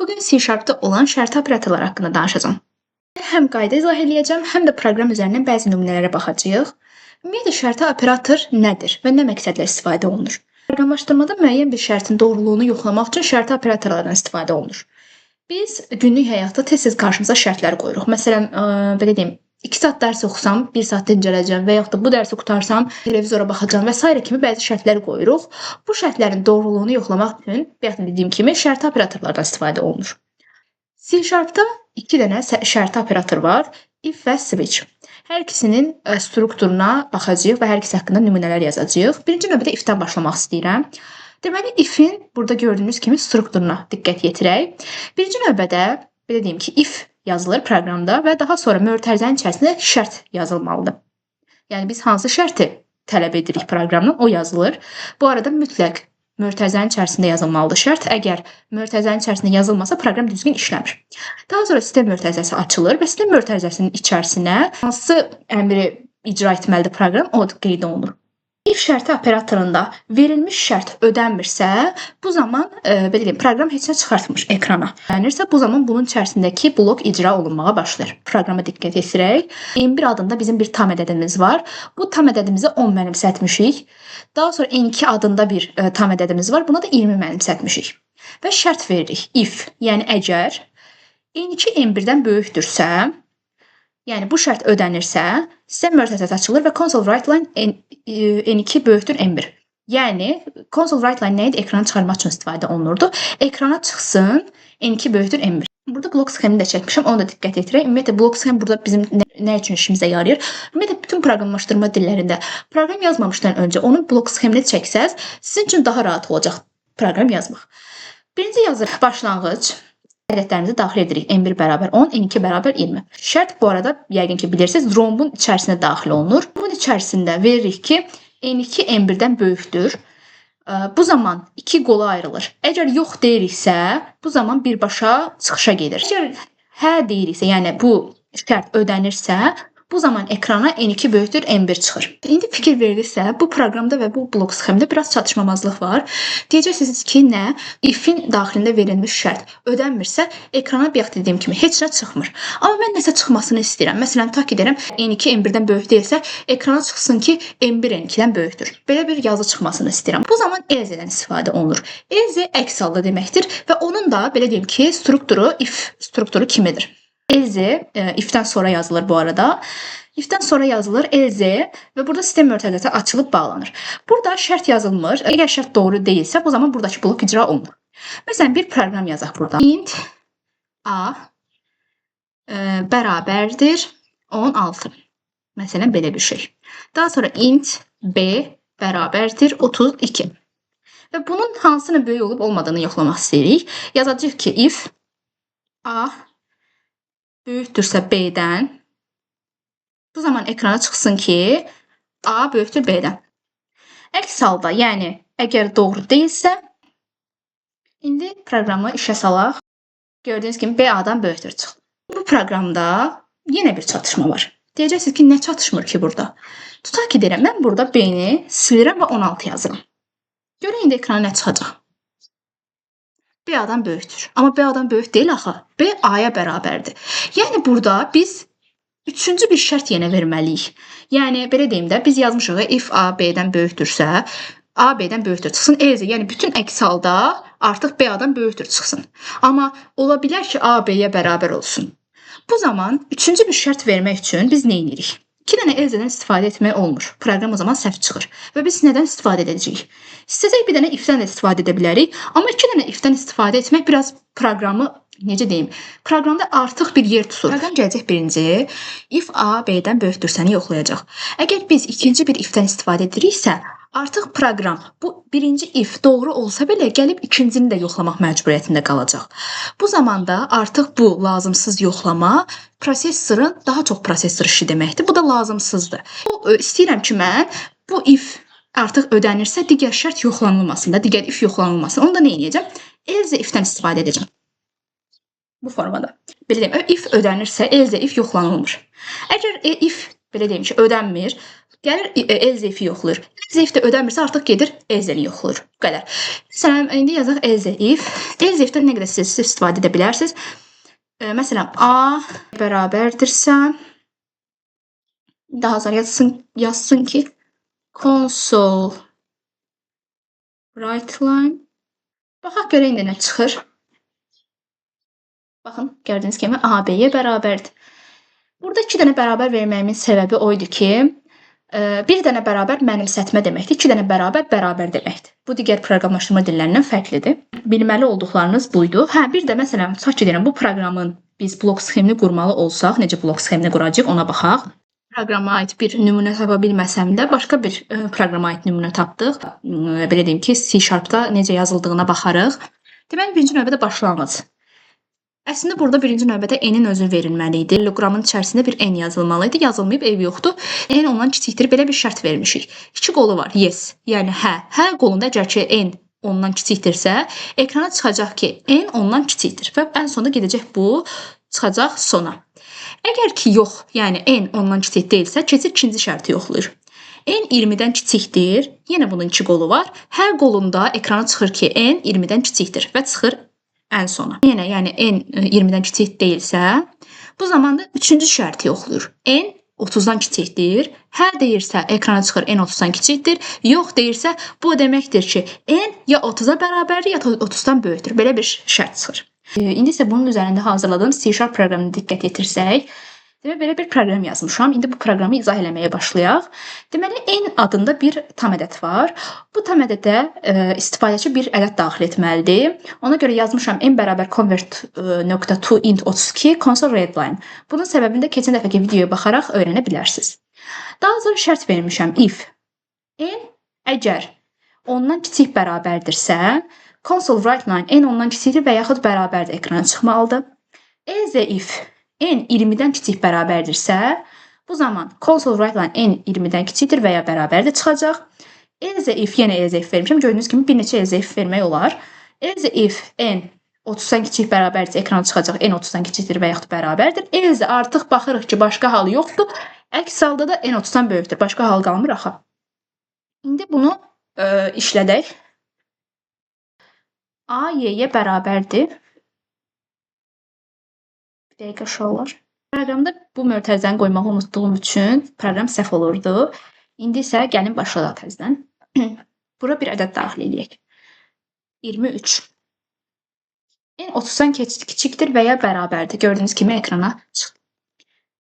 Bugün C# olan şərti operatorlar haqqında danışacağam. Həm qayda izah edəcəm, həm də proqram üzərindən bəzi nümunələrə baxacağıq. Ümumiyyətlə şərti operator nədir və nə məqsədlə istifadə olunur? Proqramlaşdırmada müəyyən bir şərtin doğruluğunu yoxlamaq üçün şərti operatorlardan istifadə olunur. Biz günlük həyatda tez-tez qarşımıza şərtlər qoyuruq. Məsələn, belə deyim, 2 saat dərs oxusam, 1 saat dincələcəm və yaxud da bu dərsi qutarsam, televizora baxacağam və s. kimi bəzi şərtlər qoyuruq. Bu şərtlərin doğruluğunu yoxlamaq üçün, bayaq dediyim kimi, şərti operatorlardan istifadə olunur. C#da 2 dənə şərti operator var, if və switch. Hər ikisinin strukturuna baxacağıq və hər ikisi haqqında nümunələr yazacağıq. Birinci növbədə if-dən başlamaq istəyirəm. Deməli, if-in burada gördüyünüz kimi strukturuna diqqət yetirək. Birinci növbədə, belə deyim ki, if yazılır proqramda və daha sonra mötərizənin içərisində şərt yazılmalıdır. Yəni, biz hansı şərti tələb edirik proqramdan, o yazılır. Bu arada mütləq mötərizənin içərisində yazılmalıdır şərt. Əgər mötərizənin içərisində yazılmasa, proqram düzgün işləmir. Daha sonra sistem mötərizəsi açılır və sistem mötərizəsinin içərisinə hansı əmri icra etməlidir proqram, o qeyd olunur. If şərti operatorunda verilmiş şərt ödənmirsə, bu zaman belə deyim, proqram heç nə çıxartmır ekrana. Ödənirsə, bu zaman bunun içərisindəki blok icra olunmağa başlayır. Proqrama diqqət yetirək. N1 adında bizim bir tam ədədimiz var. Bu tam ədədimizi 10 mənimsətmişik. Daha sonra N2 adında bir tam ədədimiz var. Buna da 20 mənimsətmişik. Və şərt veririk. If, yəni əgər N2 N1-dən böyükdürsə, yəni bu şərt ödənirsə, sistem mötərizəsi açılır və console write line N2 böyükdür N1. Yəni, console write line nə idi? Ekranı çıxarmaq üçün istifadə olunurdu. Ekrana çıxsın, N2 böyükdür N1. Burada blok sxemini də çəkmişəm, onu da diqqət yetirək. Ümumiyyətlə, blok sxem burada bizim nə üçün işimizə yarayır? Ümumiyyətlə, bütün proqramlaşdırma dillərində proqram yazmamışdan öncə onun blok sxemini çəksəz, sizin üçün daha rahat olacaq proqram yazmaq. Birinci yazır başlanğıc. Ədədlərimizi daxil edirik. N1 bərabər 10, N2 bərabər 20. Şərt bu arada, yəqin ki, bilirsiniz, rombun içərisinə daxil olunur. Bunun içərisində veririk ki, N2 N1-dən böyükdür. Bu zaman 2 qola ayrılır. Əgər yox deyiriksə, bu zaman birbaşa çıxışa gedir. Əgər hə deyiriksə, yəni bu şərt ödənirsə, bu zaman ekrana N2 böyükdür N1 çıxır. İndi fikir verilirsə, bu proqramda və bu blok sxemdə biraz çatışmamazlıq var. Deyəcəksiniz ki, nə? If-in daxilində verilmiş şərt ödənmirsə, ekrana bayaq dediyim kimi heç nə çıxmır. Amma mən nəsə çıxmasını istəyirəm. Məsələn, tak edərəm, N2 N1-dən böyük deyilsə, ekrana çıxsın ki, N1 N2-dən böyükdür. Belə bir yazı çıxmasını istəyirəm. Bu zaman else-dən istifadə olunur. Else əks halda deməkdir və onun da, belə deyim ki, strukturu if strukturu kimidir. Else, if-dən sonra yazılır bu arada. If-dən sonra yazılır else və burada sistem mötərizəsi açılıb bağlanır. Burada şərt yazılmır. Əgər şərt doğru deyilsə, bu zaman buradakı blok icra olunur. Məsələn, bir proqram yazaq burada. Int a bərabərdir 16. Məsələn, belə bir şey. Daha sonra int b bərabərdir 32. Və bunun hansının böyük olub olmadığını yoxlamaq istəyirik. Yazacağıq ki, if a böyükdürsə B-dən, bu zaman ekrana çıxsın ki, A böyükdür B-dən. Əks halda, yəni, əgər doğru deyilsə, indi proqramı işə salaq. Gördüyünüz kimi, B A-dan böyükdür çıxdı. Bu proqramda yenə bir çatışma var. Deyəcəksiniz ki, nə çatışmır ki burada? Tutaq ki, deyirəm, mən burada B-ni silirəm və 16 yazıram. Görək indi ekrana nə çıxacaq? B A-dan böyükdür. Amma B A-dan böyük deyil axı. B A-ya bərabərdir. Yəni burada biz üçüncü bir şərt yenə verməliyik. Yəni belə deyim də, biz yazmışıq if A B-dən böyükdürsə, A B-dən böyükdür çıxsın. Else, yəni bütün əks halda artıq B A-dan böyükdür çıxsın. Amma ola bilər ki, A B-yə bərabər olsun. Bu zaman üçüncü bir şərt vermək üçün biz nə edirik? 2 dənə else-dən istifadə etmək olmur. Proqram o zaman səhv çıxır. Və biz nədən istifadə edəcəyik? İstəsək bir dənə if-dən də istifadə edə bilərik. Amma 2 dənə if-dən istifadə etmək biraz proqramı, necə deyim, proqramda artıq bir yer tutur. Proqram gələcək birinci, if A B-dən böyükdürsəni yoxlayacaq. Əgər biz ikinci bir if-dən istifadə ediriksə, artıq proqram bu birinci if doğru olsa belə gəlib ikincini də yoxlamaq məcburiyyətində qalacaq. Bu zamanda artıq bu lazımsız yoxlama prosesorun daha çox prosesor işi deməkdir. Bu da lazımsızdır. İstəyirəm ki, mən bu if artıq ödənirsə digər şərt yoxlanılmasın da, digər if yoxlanılmasın. Onu da nə edəcəm? Else if-dən istifadə edəcəm. Bu formada. Belə deyim, if ödənirsə else if yoxlanılmır. Əgər if belə deyim ki, ödənmir, Gəlir else-i yoxlayır. Else-i də ödəmirsə artıq gedir else-ni yoxlayır. Bu qədər. Məsələn, indi yazaq else-if. Else-ifdən nə qədər siz istifadə edə bilərsiniz? Məsələn, A bərabərdirsə, daha sonra yazsın ki, console write-line. Baxaq görək indi nə çıxır. Baxın, gördüyünüz kimi A, B-yə bərabərdir. Burada 2 dənə bərabər verməyimin səbəbi o idi ki, bir dənə bərabər mənimsətmə deməkdir, 2 dənə bərabər deməkdir. Bu digər proqramlaşdırma dillərindən fərqlidir. Bilməli olduqlarınız buydu. Hə, bir də məsələn, tutaq ki, deyirəm, bu proqramın biz blok sxemini qurmalı olsaq, necə blok sxemini quracağıq, ona baxaq. Proqrama aid bir nümunə tapa bilməsəm də, başqa bir proqrama aid nümunə tapdıq. Belə deyim ki, C#-da necə yazıldığına baxarıq. Deməli, birinci növbədə başlanğıc. Əslində burada birinci növbədə n-in özü verilməli idi. Loqramın içərisində bir n yazılmalı idi. Yazılmayıb, eybi yoxdur. N ondan kiçikdir. Belə bir şərt vermişik. 2 qolu var. Yes. Yəni hə. Hə qolunda əgər ki n ondan kiçikdirsə, ekrana çıxacaq ki, n ondan kiçikdir və ən sonda gedəcək bu çıxacaq sona. Əgər ki yox, yəni n ondan kiçik deyilsə, keçir ikinci şərti yoxlayır. N 20-dən kiçikdir. Yenə bunun 2 qolu var. Hə qolunda ekrana çıxır ki, n 20-dən kiçikdir və çıxır ən sona. Yenə, yəni n 20-dən kiçik deyilsə, bu zamanda üçüncü şərti yoxlayır. N 30-dan kiçikdir. Hə deyirsə, ekrana çıxır n 30-dan kiçikdir. Yox deyirsə, bu deməkdir ki, n ya 30-a bərabərdir, ya 30-dan böyükdür. Belə bir şərt çıxır. İndi isə bunun üzərində hazırladığım C# proqramına diqqət yetirsək, deməli, belə bir proqram yazmışam. İndi bu proqramı izah eləməyə başlayaq. Deməli, n adında bir tam ədəd var. Bu tam ədədə istifadəçi bir ədəd daxil etməlidir. Ona görə yazmışam n bərabər convert.toInt32 console readline. Bunun səbəbini də keçən dəfəki videoya baxaraq öyrənə bilərsiniz. Daha sonra şərt vermişəm if n əgər ondan kiçik bərabərdirsə, console write-line n ondan kiçikdir və yaxud bərabərdir ekrana çıxmalıdır. Else if n 20-dən kiçik bərabərdirsə, bu zaman console write-line n 20-dən kiçikdir və ya bərabərdir çıxacaq. Else if, yenə else if vermişəm. Gördüyünüz kimi bir neçə else if vermək olar. Else if n 30-dan kiçik bərabərdirsə, ekrana çıxacaq n 30-dan kiçikdir və yaxud bərabərdir. Else artıq baxırıq ki, başqa hal yoxdur. Əks halda da n 30-dan böyükdür. Başqa hal qalmır axı. İndi bunu işlədək. A y-yə bərabərdir. Bir dəqiqə uşaqlar. Proqramda bu mötərizəni qoymağı unutduğum üçün proqram səhv olurdu. İndi isə gəlin başlayaq təzədən. Bura bir ədəd daxil edək. 23. N 30-dan kiçikdir və ya bərabərdir. Gördüyünüz kimi ekrana çıxdı.